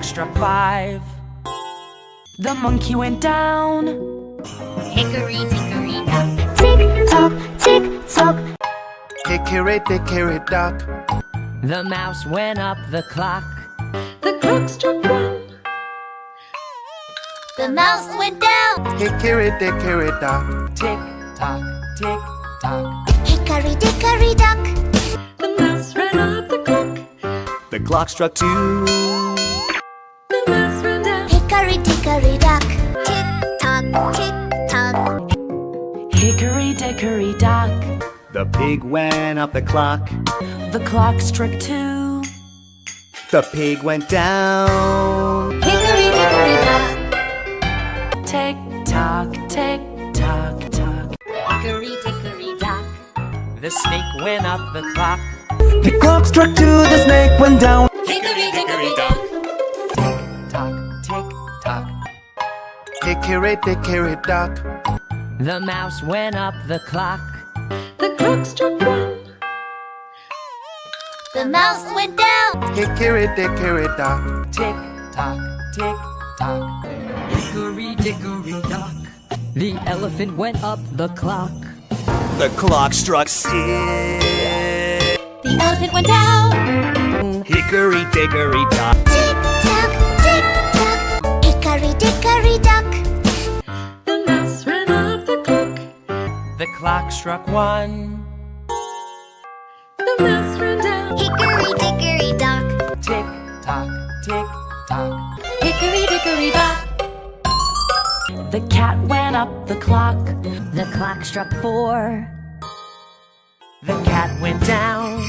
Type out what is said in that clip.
struck 5. The monkey went down. Hickory Dickory Dock. Tick tock, tick tock. Hickory Dickory Dock. The mouse went up the clock. The clock struck 1. The mouse went down. Hickory Dickory Dock. Tick tock, tick tock. Hickory Dickory Dock. The mouse ran up the clock. The clock struck 2. The mouse ran down. Hickory Dickory Dock. Tick tock, tick tock. Hickory Dickory Dock. The pig went up the clock. The clock struck 2. The pig went down. Hickory Dickory Dock. Tick tock, tick tock, tock. Hickory Dickory Dock. The snake went up the clock. The clock struck 2. The snake went down. Hickory Dickory Dock. Tock, tick tock. Hickory Dickory Dock. The mouse went up the clock. The clock struck 1. The mouse went down. Hickory Dickory Dock. Tick tock, tick tock. Hickory Dickory Dock. The elephant went up the clock. The clock struck 6. The elephant went down. Hickory Dickory Dock. Tick tock, tick tock. Hickory Dickory Dock. The mouse ran up the clock. The clock struck 1. The mouse ran down. Hickory Dickory Dock. Tick tock, tick tock. Hickory Dickory Dock. The cat went up the clock. The clock struck 4. The cat went down.